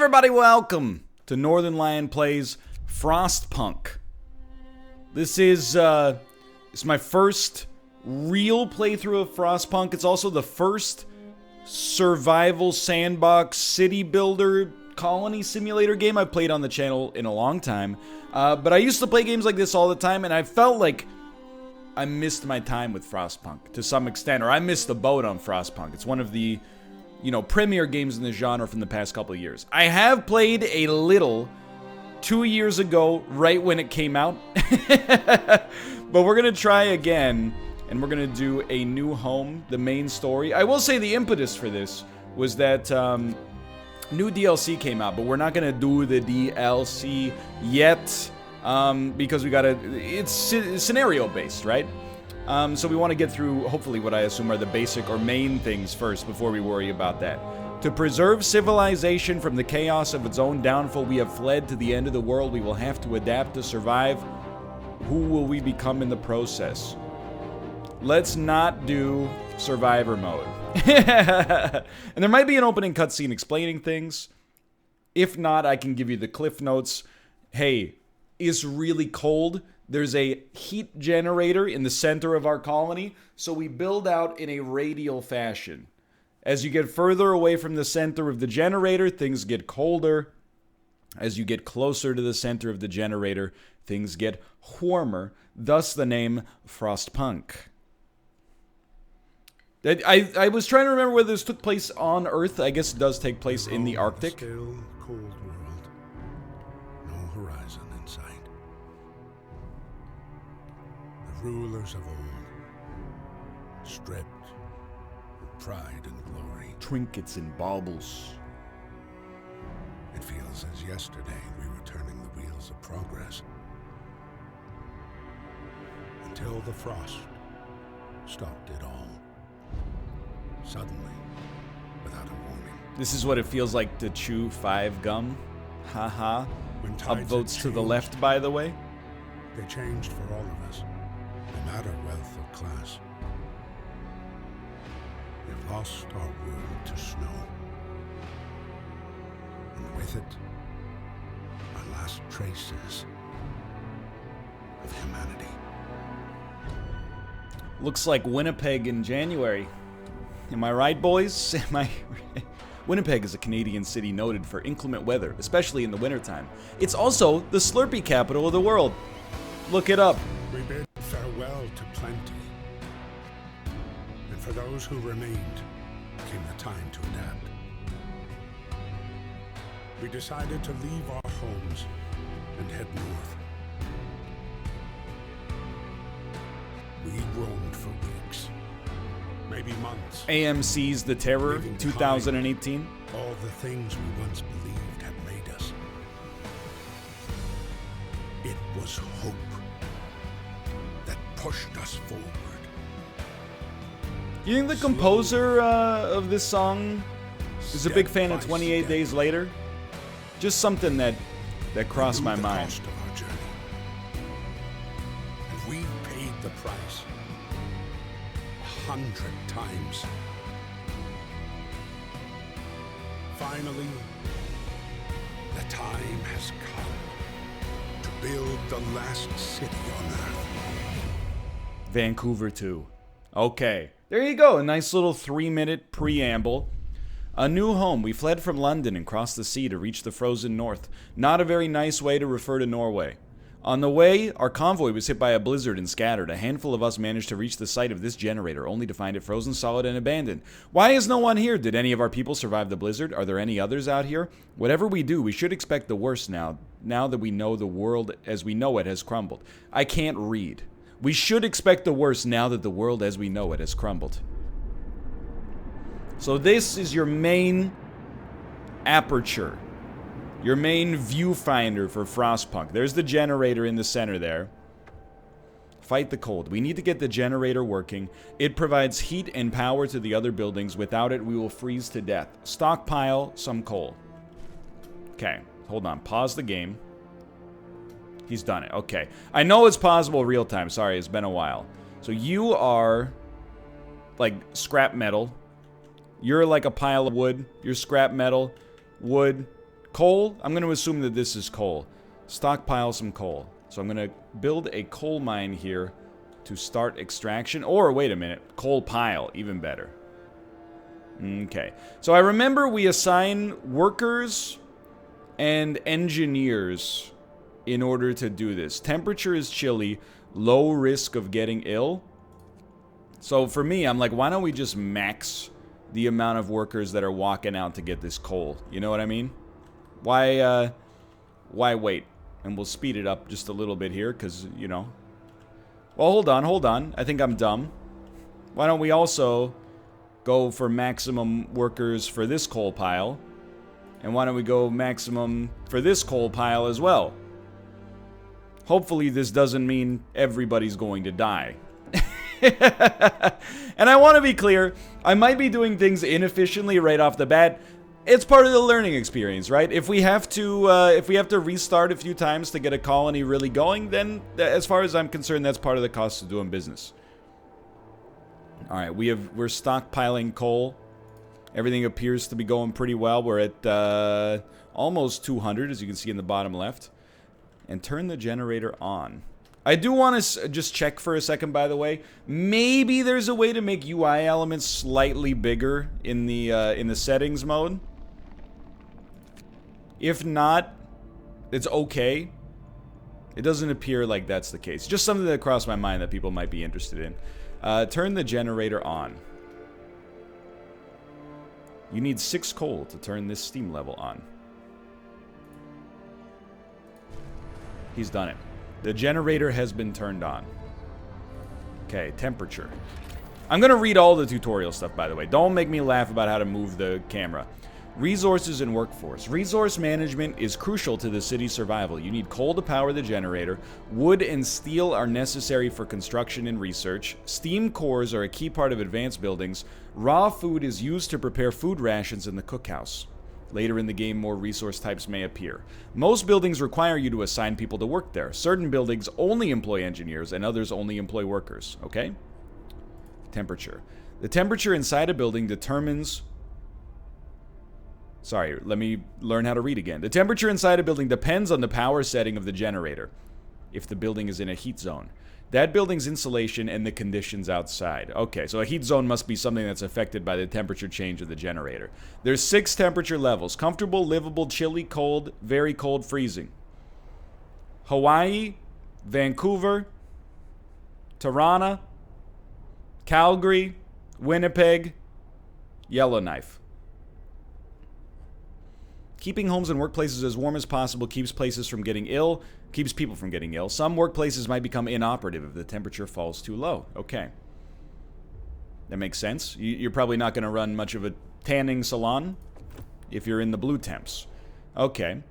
everybody, welcome to Northernlion Plays Frostpunk. This is my first real playthrough of Frostpunk. It's also the first survival sandbox city builder colony simulator game I've played on the channel in a long time. But I used to play games like this all the time, and I felt like I missed my time with Frostpunk to some extent, or I missed the boat on Frostpunk. It's one of the, premier games in the genre from the past couple of years. I have played a little 2 years ago, right when it came out. But we're gonna try again, and we're gonna do a new home, the main story. I will say the impetus for this was that new DLC came out, but we're not gonna do the DLC yet because it's scenario based, right? So we want to get through, hopefully, what I assume are the basic or main things first before we worry about that. To preserve civilization from the chaos of its own downfall, we have fled to the end of the world. We will have to adapt to survive. Who will we become in the process? Let's not do survivor mode. And there might be an opening cutscene explaining things. If not, I can give you the cliff notes. Hey, it's really cold. There's a heat generator in the center of our colony, so we build out in a radial fashion. As you get further away from the center of the generator, things get colder. As you get closer to the center of the generator, things get warmer, thus the name Frostpunk. I was trying to remember whether this took place on Earth. I guess it does take place in the Arctic. Still cold world. No horizon in sight. The rulers of old, stripped with pride and glory. Trinkets and baubles. It feels as yesterday we were turning the wheels of progress. Until the frost stopped it all. Suddenly, without a warning. This is what it feels like to chew 5 gum. Haha. Upvotes to the left, by the way. They changed for all of us, no matter wealth or class. We've lost our world to snow. And with it, our last traces of humanity. Looks like Winnipeg in January. Am I right, boys? Winnipeg is a Canadian city noted for inclement weather, especially in the wintertime. It's also the Slurpee capital of the world. Look it up. We bid farewell to plenty. And for those who remained, came the time to adapt. We decided to leave our homes and head north. We roamed for weeks. Maybe months. AMC's The Terror, 2018. All the things we once believed had made us. It was hope that pushed us forward. You think the composer of this song is a big fan of 28 Days Later? Just something that crossed my mind. Cost of our journey. And we paid the price. 100 times. Finally, the time has come to build the last city on Earth. Vancouver 2. Okay, there you go. A nice little 3-minute preamble. A new home. We fled from London and crossed the sea to reach the frozen north. Not a very nice way to refer to Norway. On the way, our convoy was hit by a blizzard and scattered. A handful of us managed to reach the site of this generator, only to find it frozen solid and abandoned. Why is no one here? Did any of our people survive the blizzard? Are there any others out here? Whatever we do, we should expect the worst now that we know the world as we know it has crumbled. I can't read. We should expect the worst now that the world as we know it has crumbled. So this is your main aperture. Your main viewfinder for Frostpunk. There's the generator in the center there. Fight the cold. We need to get the generator working. It provides heat and power to the other buildings. Without it, we will freeze to death. Stockpile some coal. Okay, hold on. Pause the game. He's done it. Okay. I know it's possible real time. Sorry, it's been a while. So you are like scrap metal. You're like a pile of wood. You're scrap metal, wood, Coal? I'm going to assume that this is coal. Stockpile some coal. So I'm going to build a coal mine here to start extraction. Or, wait a minute, coal pile, even better. Okay. So I remember we assign workers and engineers in order to do this. Temperature is chilly, low risk of getting ill. So for me, I'm like, why don't we just max the amount of workers that are walking out to get this coal? You know what I mean? Why wait? And we'll speed it up just a little bit here, because, you know. Well, hold on. I think I'm dumb. Why don't we also go for maximum workers for this coal pile? And why don't we go maximum for this coal pile as well? Hopefully this doesn't mean everybody's going to die. And I want to be clear, I might be doing things inefficiently right off the bat. It's part of the learning experience, right? If we have to restart a few times to get a colony really going, then as far as I'm concerned, that's part of the cost of doing business. All right, we're stockpiling coal. Everything appears to be going pretty well. We're at almost 200, as you can see in the bottom left. And turn the generator on. I do want to just check for a second, by the way. Maybe there's a way to make UI elements slightly bigger in the settings mode. If not, it's okay. It doesn't appear like that's the case. Just something that crossed my mind that people might be interested in. Turn the generator on. You need 6 coal to turn this steam level on. He's done it. The generator has been turned on. Okay, temperature. I'm going to read all the tutorial stuff, by the way. Don't make me laugh about how to move the camera. Resources and workforce. Resource management is crucial to the city's survival. You need coal to power the generator. Wood and steel are necessary for construction and research. Steam cores are a key part of advanced buildings. Raw food is used to prepare food rations in the cookhouse. Later in the game, more resource types may appear. Most buildings require you to assign people to work there. Certain buildings only employ engineers, and others only employ workers. Okay? Temperature. The temperature inside a building determines... Sorry, let me learn how to read again. The temperature inside a building depends on the power setting of the generator, if the building is in a heat zone. That building's insulation and the conditions outside. Okay, so a heat zone must be something that's affected by the temperature change of the generator. There's 6 temperature levels. Comfortable, livable, chilly, cold, very cold, freezing. Hawaii, Vancouver, Tirana, Calgary, Winnipeg, Yellowknife. Keeping homes and workplaces as warm as possible keeps people from getting ill. Some workplaces might become inoperative if the temperature falls too low. Okay. That makes sense. You're probably not going to run much of a tanning salon if you're in the blue temps. Okay.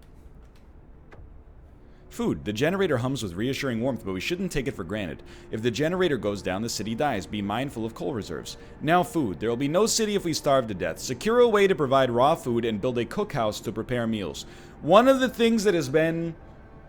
Food. The generator hums with reassuring warmth, but we shouldn't take it for granted. If the generator goes down, the city dies. Be mindful of coal reserves. Now food. There will be no city if we starve to death. Secure a way to provide raw food and build a cookhouse to prepare meals. One of the things that has been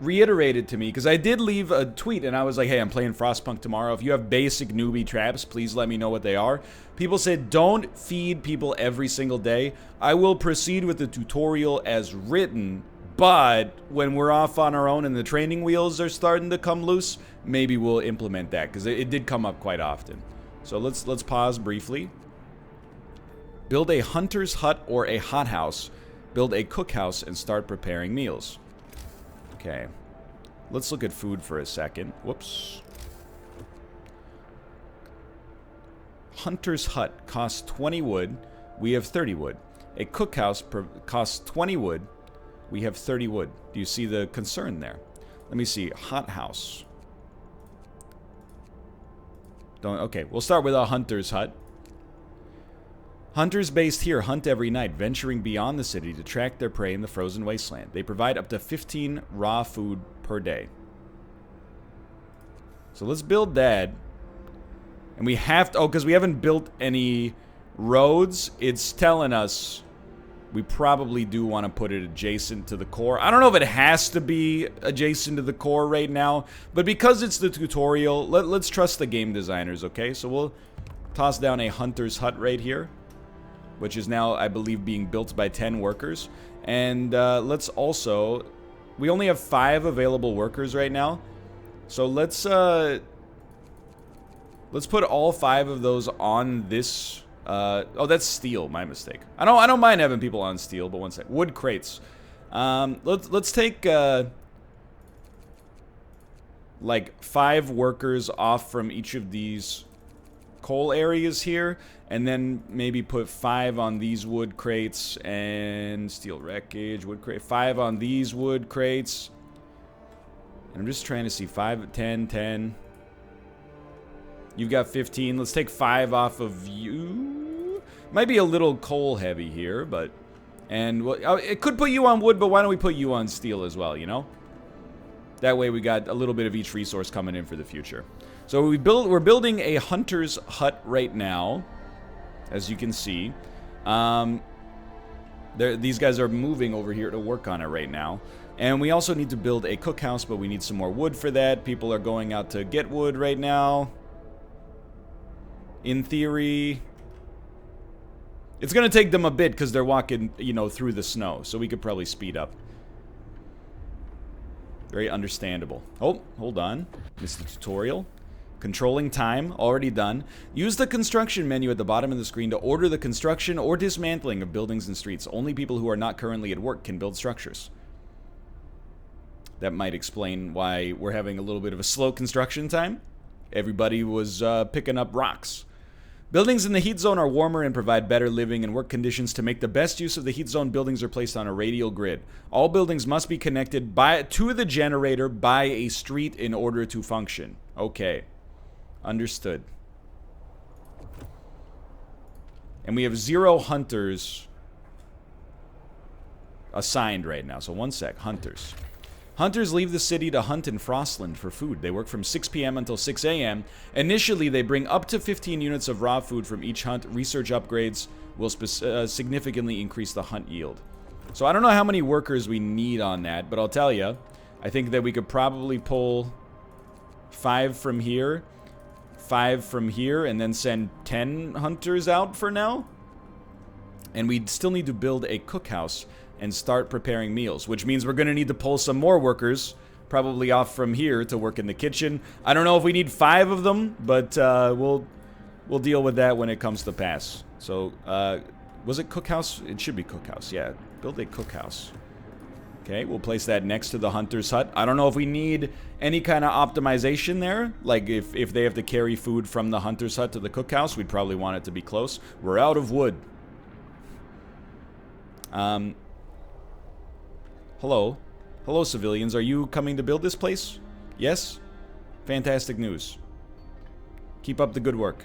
reiterated to me, because I did leave a tweet and I was like, hey, I'm playing Frostpunk tomorrow. If you have basic newbie traps, please let me know what they are. People said, don't feed people every single day. I will proceed with the tutorial as written, but when we're off on our own and the training wheels are starting to come loose, maybe we'll implement that, because it did come up quite often. So let's pause briefly. Build a hunter's hut or a hothouse. Build a cookhouse and start preparing meals. Okay. Let's look at food for a second. Whoops. Hunter's hut costs 20 wood. We have 30 wood. A cookhouse costs 20 wood. We have 30 wood. Do you see the concern there? Let me see. Hothouse. Okay, we'll start with a hunter's hut. Hunters based here hunt every night, venturing beyond the city to track their prey in the frozen wasteland. They provide up to 15 raw food per day. So let's build that. And we have to... Oh, because we haven't built any roads. It's telling us we probably do want to put it adjacent to the core. I don't know if it has to be adjacent to the core right now. But because it's the tutorial, let's trust the game designers, okay? So we'll toss down a hunter's hut right here, which is now, I believe, being built by 10 workers. And let's also... We only have 5 available workers right now. So let's put all 5 of those on this... oh, that's steel. My mistake. I don't mind having people on steel, but one sec. Wood crates. Let's take... like 5 workers off from each of these coal areas here, and then maybe put 5 on these wood crates and steel wreckage, wood crate, 5 on these wood crates. And I'm just trying to see 5, 10, 10. You've got 15. Let's take 5 off of you. Might be a little coal heavy here, but and well, it could put you on wood, but why don't we put you on steel as well, you know? That way we got a little bit of each resource coming in for the future. So we're building a hunter's hut right now, as you can see. These guys are moving over here to work on it right now. And we also need to build a cookhouse, but we need some more wood for that. People are going out to get wood right now. In theory, it's going to take them a bit because they're walking, you know, through the snow. So we could probably speed up. Very understandable. Oh, hold on. Missed the tutorial. Controlling time, already done. Use the construction menu at the bottom of the screen to order the construction or dismantling of buildings and streets. Only people who are not currently at work can build structures. That might explain why we're having a little bit of a slow construction time. Everybody was picking up rocks. Buildings in the heat zone are warmer and provide better living and work conditions. To make the best use of the heat zone, buildings are placed on a radial grid. All buildings must be connected to the generator by a street in order to function. Okay. Understood. And we have 0 hunters assigned right now. So one sec. Hunters. Hunters leave the city to hunt in Frostland for food. They work from 6 p.m. until 6 a.m. Initially, they bring up to 15 units of raw food from each hunt. Research upgrades will significantly increase the hunt yield. So I don't know how many workers we need on that, but I'll tell you, I think that we could probably pull 5 from here, 5 from here, and then send 10 hunters out for now. And we'd still need to build a cookhouse and start preparing meals, which means we're going to need to pull some more workers, probably off from here, to work in the kitchen. I don't know if we need 5 of them, but we'll deal with that when it comes to pass. So, was it cookhouse? It should be cookhouse, yeah. Build a cookhouse. Okay, we'll place that next to the hunter's hut. I don't know if we need any kind of optimization there. Like, if they have to carry food from the hunter's hut to the cookhouse, we'd probably want it to be close. We're out of wood. Hello. Hello, civilians. Are you coming to build this place? Yes? Fantastic news. Keep up the good work.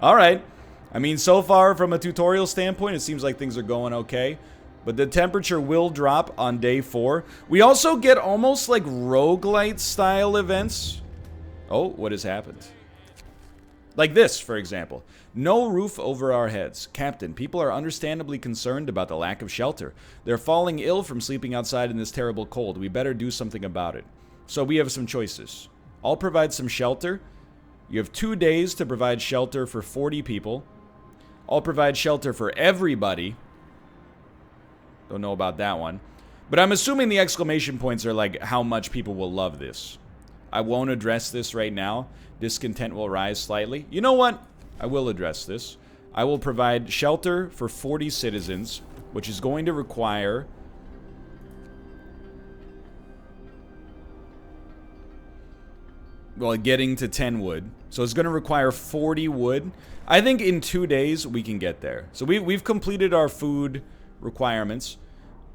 Alright. I mean, so far, from a tutorial standpoint, it seems like things are going okay. But the temperature will drop on day 4. We also get almost like roguelite-style events. Oh, what has happened? Like this, for example. No roof over our heads. Captain, people are understandably concerned about the lack of shelter. They're falling ill from sleeping outside in this terrible cold. We better do something about it. So we have some choices. I'll provide some shelter. You have 2 days to provide shelter for 40 people. I'll provide shelter for everybody. Don't know about that one. But I'm assuming the exclamation points are like how much people will love this. I won't address this right now. Discontent will rise slightly. You know what? I will address this. I will provide shelter for 40 citizens, which is going to require... well, getting to 10 wood. So it's going to require 40 wood. I think in 2 days we can get there. So we've completed our food requirements.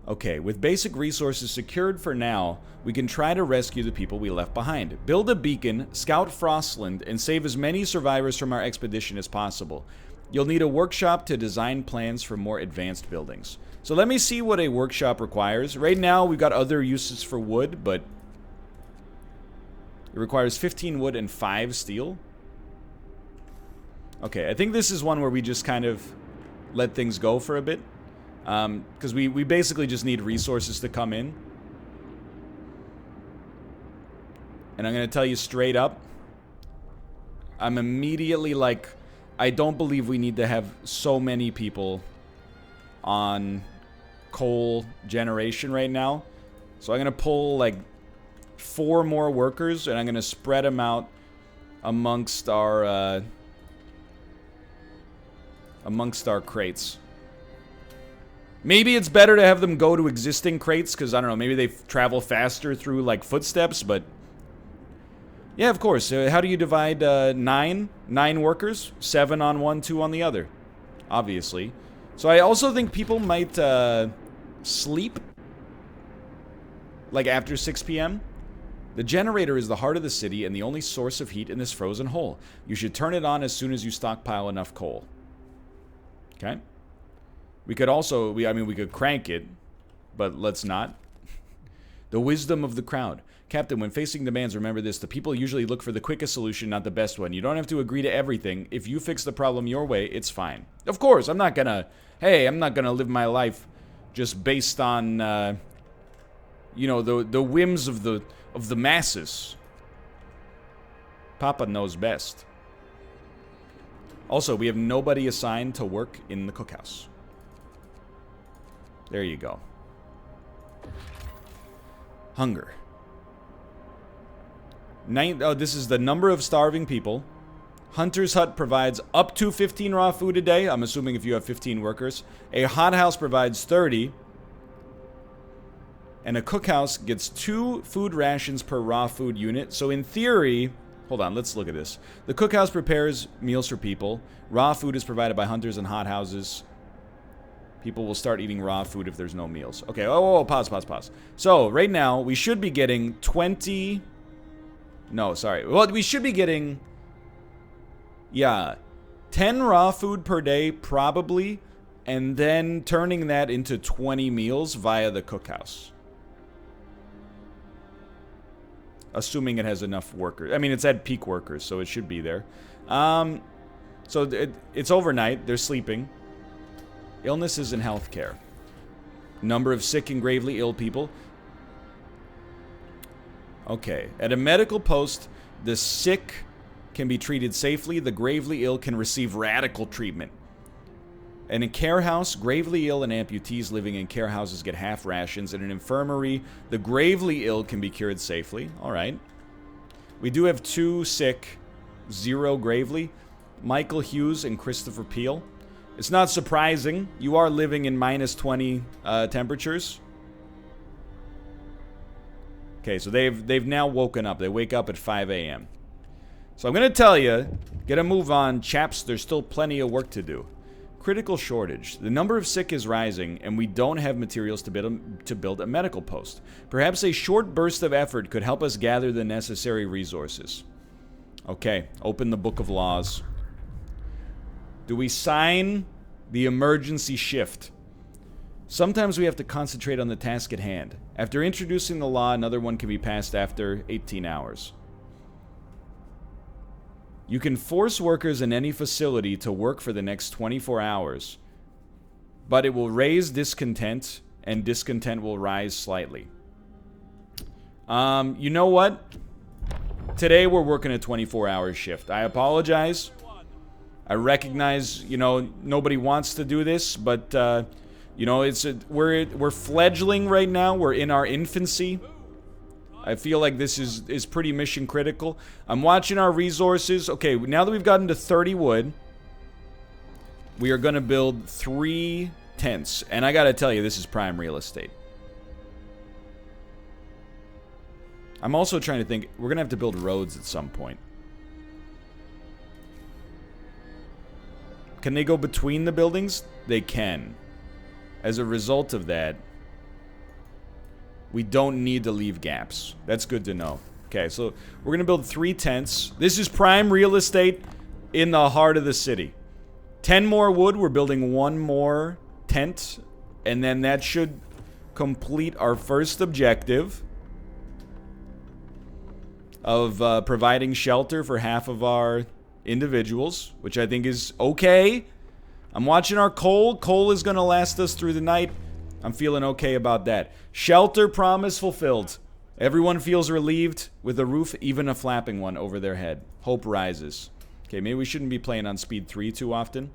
Okay, with basic resources secured for now, we can try to rescue the people we left behind. Build a beacon, scout Frostland, and save as many survivors from our expedition as possible. You'll need a workshop to design plans for more advanced buildings. So let me see what a workshop requires. Right now, we've got other uses for wood, but it requires 15 wood and 5 steel. Okay, I think this is one where we just kind of let things go for a bit. Because we basically just need resources to come in. And I'm going to tell you straight up, I'm immediately like, I don't believe we need to have so many people on coal generation right now. So I'm going to pull like 4 more workers, and I'm going to spread them out amongst our crates. Maybe it's better to have them go to existing crates, because, I don't know, maybe they travel faster through, like, footsteps, but... Yeah, of course. How do you divide 9? 9 workers? 7 on one, 2 on the other. Obviously. So I also think people might sleep, like, after 6 p.m. The generator is the heart of the city and the only source of heat in this frozen hole. You should turn it on as soon as you stockpile enough coal. Okay? We could also, we could crank it, but let's not. The wisdom of the crowd. Captain, when facing demands, remember this. The people usually look for the quickest solution, not the best one. You don't have to agree to everything. If you fix the problem your way, it's fine. Of course, I'm not gonna live my life just based on, you know, the whims of the masses. Papa knows best. Also, we have nobody assigned to work in the cookhouse. There you go. Hunger. This is the number of starving people. Hunter's Hut provides up to 15 raw food a day. I'm assuming if you have 15 workers. A hothouse provides 30. And a cookhouse gets 2 food rations per raw food unit. So in theory... Hold on, let's look at this. The cookhouse prepares meals for people. Raw food is provided by hunters and hothouses. People will start eating raw food if there's no meals. Okay, pause. So, right now, we should be getting 20... No, sorry. Well, we should be getting... Yeah, 10 raw food per day, probably. And then turning that into 20 meals via the cookhouse. Assuming it has enough workers. I mean, it's at peak workers, so it should be there. So it's overnight. They're sleeping. Illnesses and healthcare. Number of sick and gravely ill people. Okay. At a medical post, the sick can be treated safely. The gravely ill can receive radical treatment. In a care house, gravely ill and amputees living in care houses get half rations. In an infirmary, the gravely ill can be cured safely. All right. We do have 2 sick, 0 gravely. Michael Hughes and Christopher Peel. It's not surprising. You are living in minus 20 temperatures. Okay, so they've now woken up. They wake up at 5 a.m. So I'm going to tell you, get a move on, chaps. There's still plenty of work to do. Critical shortage. The number of sick is rising, and we don't have materials to build a medical post. Perhaps a short burst of effort could help us gather the necessary resources. Okay, open the Book of Laws. Do we sign the emergency shift? Sometimes we have to concentrate on the task at hand. After introducing the law, another one can be passed after 18 hours. You can force workers in any facility to work for the next 24 hours, but it will raise discontent, and discontent will rise slightly. You know what? Today we're working a 24-hour shift. I apologize. I recognize, you know, nobody wants to do this, but, you know, we're fledgling right now. We're in our infancy. I feel like this is pretty mission critical. I'm watching our resources. Okay, now that we've gotten to 30 wood, we are going to build 3 tents. And I got to tell you, this is prime real estate. I'm also trying to think, we're going to have to build roads at some point. Can they go between the buildings? They can. As a result of that, we don't need to leave gaps. That's good to know. Okay, so we're going to build 3 tents. This is prime real estate in the heart of the city. 10 more wood. We're building 1 more tent. And then that should complete our first objective of providing shelter for half of our individuals, which I think is okay. I'm watching our coal. Coal is going to last us through the night. I'm feeling okay about that. Shelter promise fulfilled. Everyone feels relieved with a roof, even a flapping one over their head. Hope rises. Okay, maybe we shouldn't be playing on speed 3 too often.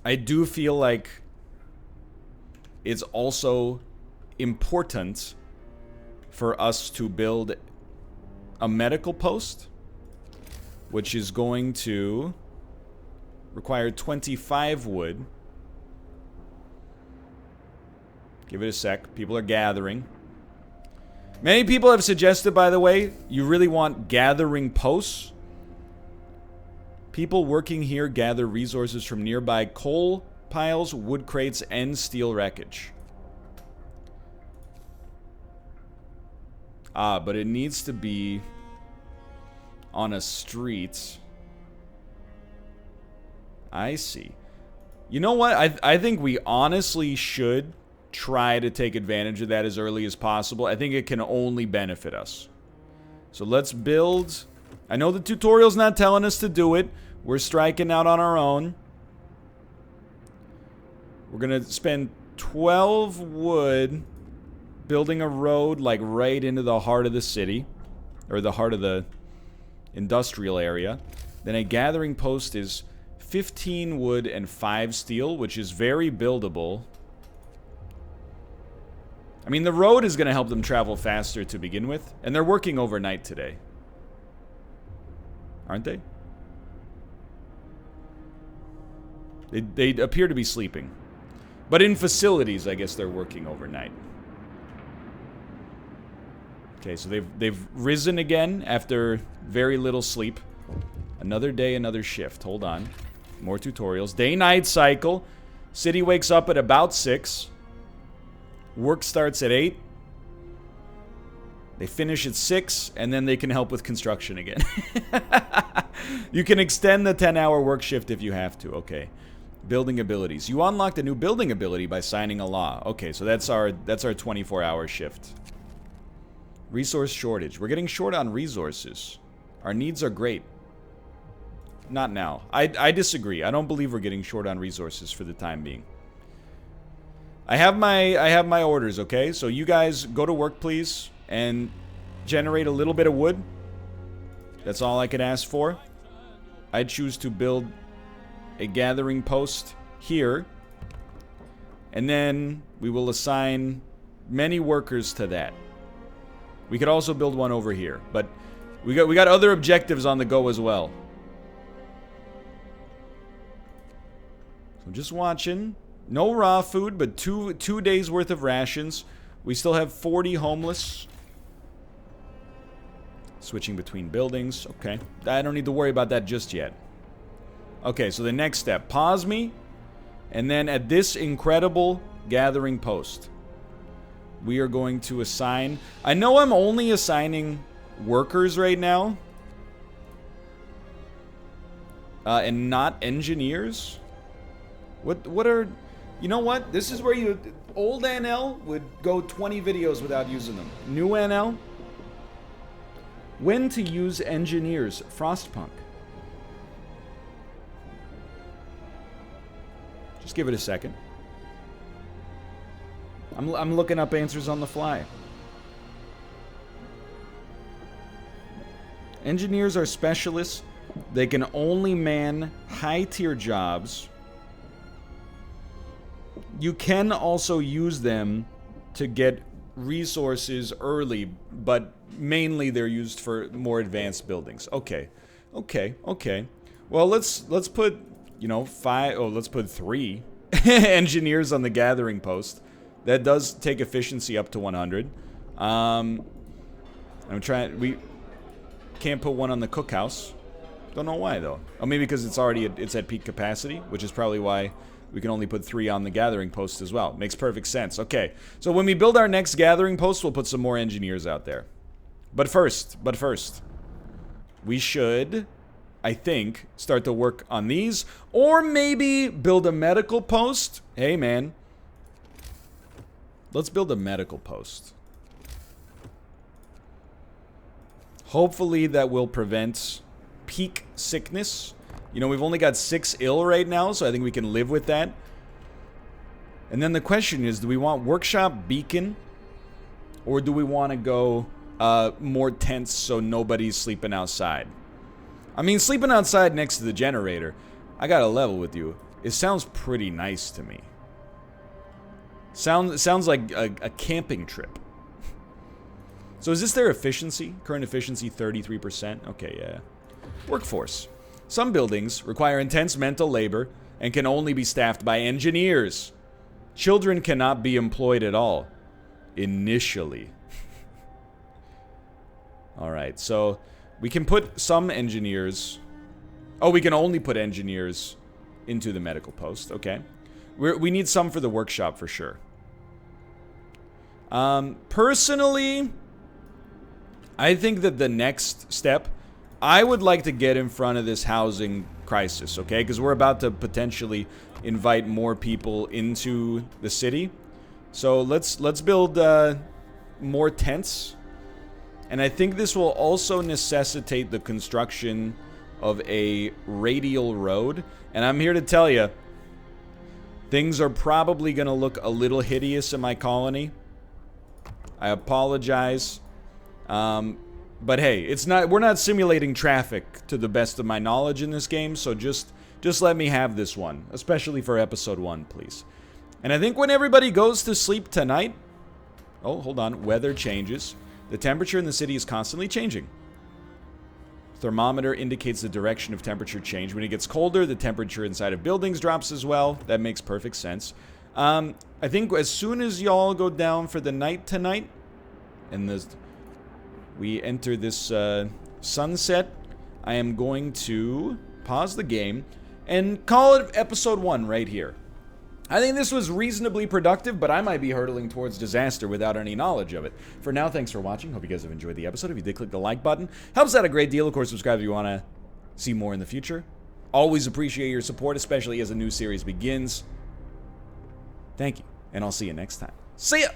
I do feel like it's also important for us to build a medical post, which is going to require 25 wood. Give it a sec. People are gathering. Many people have suggested, by the way, you really want gathering posts. People working here gather resources from nearby coal piles, wood crates, and steel wreckage. Ah, but it needs to be on a street. I see. You know what? I think we honestly should try to take advantage of that as early as possible. I think it can only benefit us. So let's build. I know the tutorial's not telling us to do it. We're striking out on our own. We're gonna spend 12 wood building a road like right into the heart of the city, or the heart of the industrial area. Then a gathering post is 15 wood and 5 steel, which is very buildable. I mean, the road is going to help them travel faster to begin with, and they're working overnight today. Aren't they? They appear to be sleeping. But in facilities, I guess they're working overnight. Okay, so they've risen again after very little sleep. Another day, another shift. Hold on. More tutorials. Day-night cycle. City wakes up at about 6. Work starts at 8. They finish at 6, and then they can help with construction again. You can extend the 10-hour work shift if you have to. Okay. Building abilities. You unlocked a new building ability by signing a law. Okay, so that's our 24-hour shift. Resource shortage. We're getting short on resources. Our needs are great. Not now. I disagree. I don't believe we're getting short on resources for the time being. I have my orders, okay? So you guys go to work, please, and generate a little bit of wood. That's all I can ask for. I choose to build a gathering post here, and then we will assign many workers to that. We could also build one over here, but we got other objectives on the go as well. So I'm just watching. No raw food, but two days worth of rations. We still have 40 homeless. Switching between buildings. Okay. I don't need to worry about that just yet. Okay, so the next step. Pause me. And then at this incredible gathering post, we are going to assign... I know I'm only assigning workers right now. And not engineers. What are... You know what? This is where you... Old NL would go 20 videos without using them. New NL? When to use engineers. Frostpunk. Just give it a second. I'm looking up answers on the fly. Engineers are specialists. They can only man high-tier jobs. You can also use them to get resources early, but mainly they're used for more advanced buildings. Okay. Well, let's put, you know, 5... Oh, let's put 3 engineers on the gathering post. That does take efficiency up to 100. I'm trying... We can't put one on the cookhouse. Don't know why, though. Oh, maybe because it's at peak capacity, which is probably why we can only put 3 on the gathering post as well. Makes perfect sense. Okay, so when we build our next gathering post, we'll put some more engineers out there. But first, we should, I think, start to work on these. Or maybe build a medical post. Hey, man. Let's build a medical post. Hopefully that will prevent peak sickness. You know, we've only got 6 ill right now, so I think we can live with that. And then the question is, do we want workshop beacon? Or do we want to go more tents so nobody's sleeping outside? I mean, sleeping outside next to the generator, I gotta level with you. It sounds pretty nice to me. Sounds like a camping trip. So is this their efficiency? Current efficiency 33%. Okay, yeah. Workforce. Some buildings require intense mental labor and can only be staffed by engineers. Children cannot be employed at all. Initially. Alright, so we can put some engineers... Oh, we can only put engineers into the medical post. Okay. We need some for the workshop for sure. Personally, I think that the next step, I would like to get in front of this housing crisis, okay? Because we're about to potentially invite more people into the city. So let's build more tents. And I think this will also necessitate the construction of a radial road. And I'm here to tell you, things are probably going to look a little hideous in my colony. I apologize. But hey, we're not simulating traffic to the best of my knowledge in this game, so just let me have this one, especially for episode 1, please. And I think when everybody goes to sleep tonight... Oh, hold on. Weather changes. The temperature in the city is constantly changing. Thermometer indicates the direction of temperature change. When it gets colder, the temperature inside of buildings drops as well. That makes perfect sense. I think as soon as y'all go down for the night tonight, and we enter this sunset, I am going to pause the game and call it episode 1 right here. I think this was reasonably productive, but I might be hurtling towards disaster without any knowledge of it. For now, thanks for watching. Hope you guys have enjoyed the episode. If you did, click the like button. Helps out a great deal. Of course, subscribe if you want to see more in the future. Always appreciate your support, especially as a new series begins. Thank you, and I'll see you next time. See ya!